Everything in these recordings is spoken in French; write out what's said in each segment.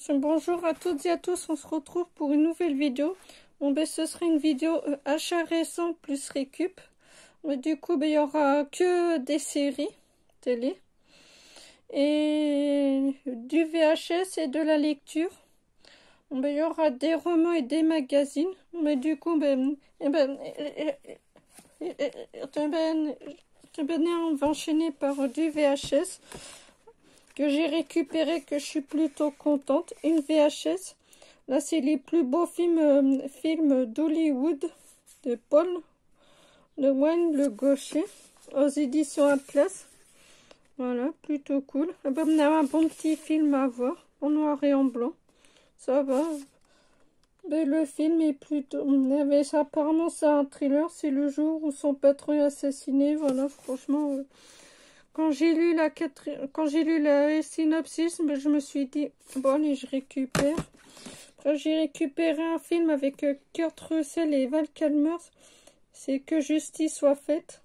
Bonjour à toutes et à tous, on se retrouve pour une nouvelle vidéo. Bon ben ce sera une vidéo achat récent plus récup. Mais du coup ben, il y aura que des séries télé et du VHS et de la lecture. Bon, ben, il y aura des romans et des magazines. Mais du coup on va enchaîner par du VHS que j'ai récupéré, que je suis plutôt contente. Une VHS. Là, c'est les plus beaux films d'Hollywood de Paul Lewain le Gaucher aux éditions Atlas. Voilà, plutôt cool. On a un bon petit film à voir en noir et en blanc. Ça va. Mais le film est plutôt... apparemment, c'est un thriller. C'est le jour où son patron est assassiné. Voilà, franchement... Quand j'ai lu la synopsis, ben, je me suis dit, bon, allez, je récupère. Après, j'ai récupéré un film avec Kurt Russell et Val Kilmer. C'est Que justice soit faite.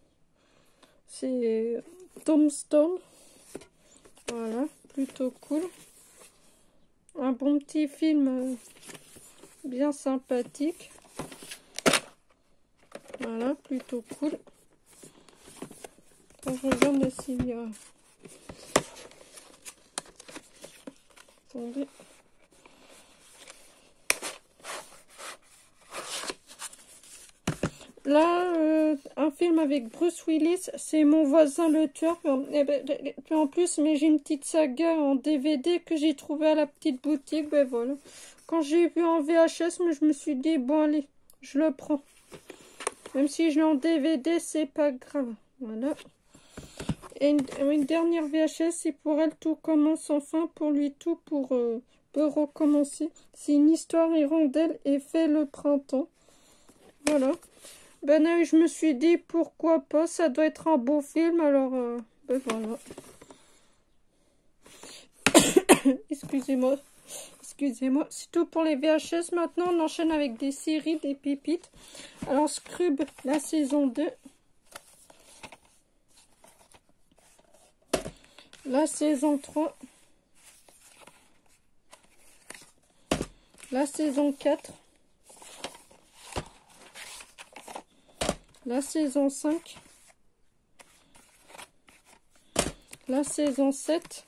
C'est Tombstone. Voilà, plutôt cool. Un bon petit film bien sympathique. Voilà, plutôt cool. Quand je regarde s'il y a... Attendez. Là, un film avec Bruce Willis, c'est Mon voisin le tueur. En plus, mais j'ai une petite saga en DVD que j'ai trouvé à la petite boutique. Ben voilà. Quand j'ai vu en VHS, mais je me suis dit, bon allez, je le prends. Même si je l'ai en DVD, c'est pas grave. Voilà. Et une dernière VHS, c'est Pour elle, tout commence enfin. Pour lui, tout peut recommencer. C'est une histoire hirondelle et fait le printemps. Voilà. Ben je me suis dit, pourquoi pas, ça doit être un beau film, alors, ben voilà. Excusez-moi, c'est tout pour les VHS. Maintenant, on enchaîne avec des séries, des pépites. Alors, Scrub, la saison 2. La saison 3. La saison 4. La saison 5. La saison 7.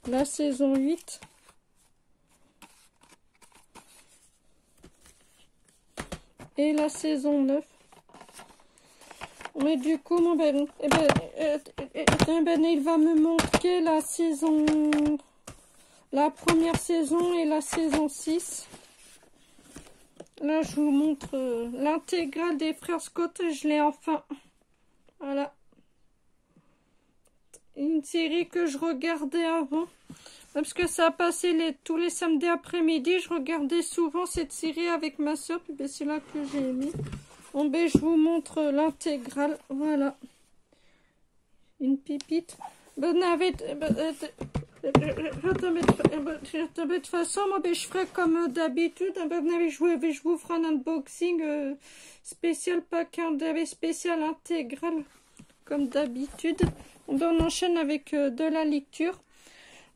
La saison 8. Et la saison 9. Mais du coup, il va me manquer la première saison et la saison 6. Là, je vous montre l'intégrale des frères Scott. Je l'ai enfin. Voilà. Une série que je regardais avant. Parce que ça a passé tous les samedis après-midi. Je regardais souvent cette série avec ma soeur. Puis c'est là que j'ai aimé. Bon, ben, je vous montre l'intégrale. Voilà. Une pipite. De toute façon, moi, ben, je ferai comme d'habitude. Je vous ferai un unboxing spécial, spécial intégral, comme d'habitude. On enchaîne avec de la lecture.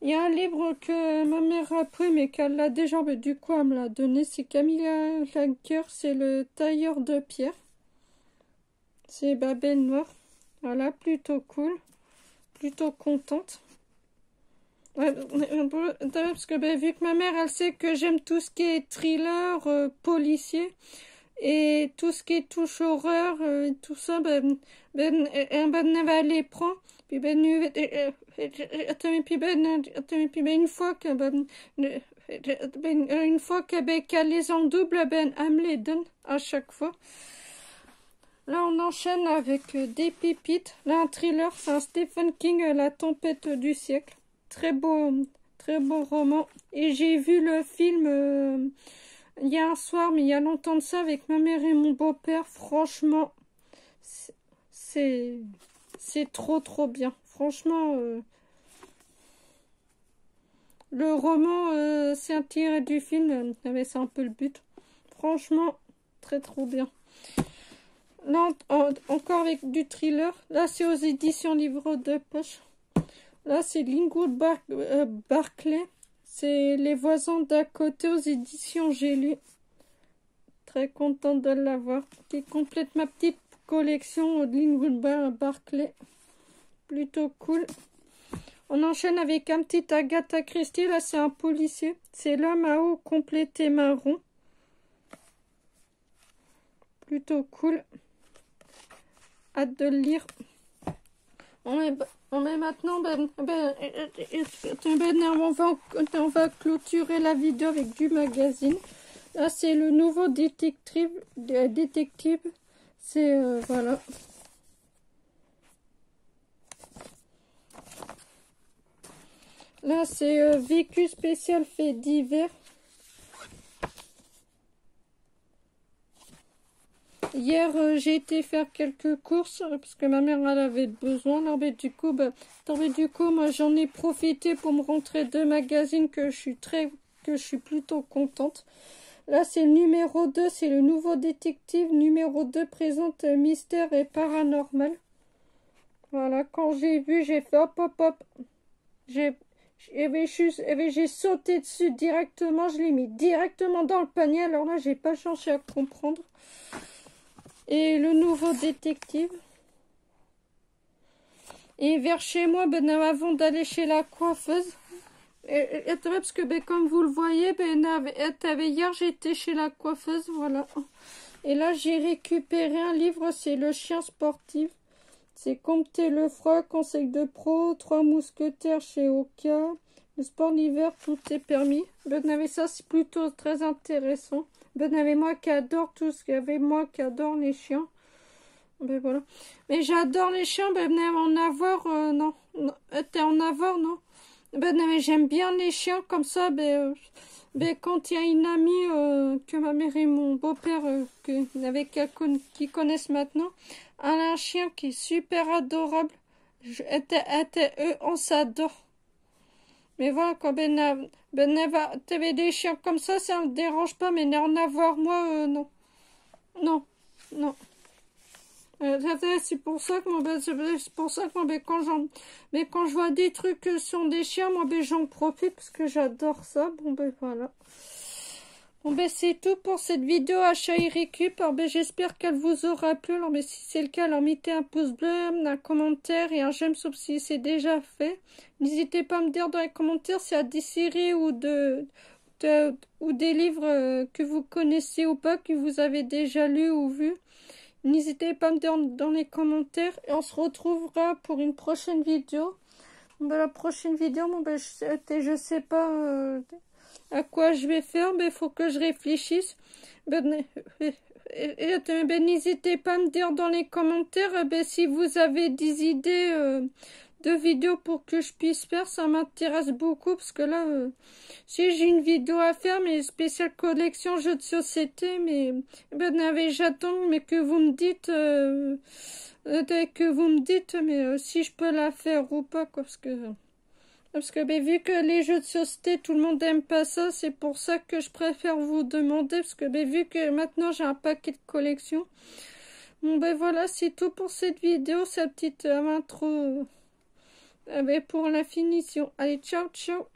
Il y a un livre que ma mère a pris, mais qu'elle l'a déjà, mais du coup, elle me l'a donné. C'est Camilla Lager, c'est Le tailleur de pierre. C'est Babel Noir. Voilà, plutôt cool. Plutôt contente. Ouais, parce que vu que ma mère, elle sait que j'aime tout ce qui est thriller, policier, et tout ce qui est touche horreur, tout ça, elle va les prendre. Puis une fois qu'elle les en double, elle me les donne à chaque fois. Là, on enchaîne avec des pépites. Là, un thriller, c'est un Stephen King, La tempête du siècle. Très beau roman. Et j'ai vu le film il y a un soir, mais il y a longtemps de ça, avec ma mère et mon beau-père. Franchement, c'est trop bien. Franchement, le roman, c'est un tiré du film, mais c'est un peu le but. Franchement, trop bien. Là, encore avec du thriller. Là, c'est aux éditions Livre de poche. Là, c'est Linwood Barclay. C'est Les voisins d'à côté aux éditions J'ai lu. Très contente de l'avoir. Qui complète ma petite collection de Linwood Barclay. Plutôt cool. On enchaîne avec un petit Agatha Christie. Là, c'est un policier. C'est L'homme à eau complété marron. Plutôt cool. Hâte de le lire. On met maintenant, on va clôturer la vidéo avec du magazine. Là, c'est le nouveau détective. C'est, voilà. Là, c'est vécu spécial fait divers. Hier, j'ai été faire quelques courses parce que ma mère elle avait besoin. Alors, du coup, moi j'en ai profité pour me rentrer 2 magazines que je suis plutôt contente. Là, c'est le numéro 2, c'est le nouveau détective. Numéro 2 présente mystère et paranormal. Voilà, quand j'ai vu, j'ai fait hop hop hop. J'ai sauté dessus directement, je l'ai mis directement dans le panier. Alors là, j'ai pas cherché à comprendre. Et le nouveau détective. Et vers chez moi, avant d'aller chez la coiffeuse. Parce que comme vous le voyez, hier j'étais chez la coiffeuse, voilà. Et là j'ai récupéré un livre, c'est Le chien sportif. C'est Comte Lefroy, conseil de pro, 3 mousquetaires chez Oka. Le sport d'hiver, tout est permis. Ça c'est plutôt très intéressant. Moi qui adore tout ce qu'il y avait, moi qui adore les chiens. Voilà. Mais j'adore les chiens, en avoir, non. T'es en avoir, non. Mais j'aime bien les chiens comme ça. Quand il y a une amie que ma mère et mon beau-père qui connaissent maintenant, un chien qui est super adorable. On s'adore. Mais voilà, quand t'avais des chiens comme ça me dérange pas, mais en avoir moi, non. Non, non. C'est pour ça que quand je vois des trucs sur des chiens, moi j'en profite parce que j'adore ça. Voilà. C'est tout pour cette vidéo achat et récup. J'espère qu'elle vous aura plu. Alors si c'est le cas, alors mettez un pouce bleu, un commentaire et un j'aime sauf si c'est déjà fait. N'hésitez pas à me dire dans les commentaires s'il y a des séries ou ou des livres que vous connaissez ou pas, que vous avez déjà lu ou vu. N'hésitez pas à me dire dans les commentaires et on se retrouvera pour une prochaine vidéo. La prochaine vidéo, je sais pas à quoi je vais faire, mais il faut que je réfléchisse. N'hésitez pas à me dire dans les commentaires si vous avez des idées de vidéos pour que je puisse faire. Ça m'intéresse beaucoup parce que là, si j'ai une vidéo à faire, mais spéciale collection jeux de société, mais j'attends, mais que vous me dites, si je peux la faire ou pas, quoi, parce que vu que les jeux de société, tout le monde aime pas ça, c'est pour ça que je préfère vous demander, parce que vu que maintenant j'ai un paquet de collections. Voilà, c'est tout pour cette vidéo, sa petite intro pour la finition. Allez, ciao, ciao.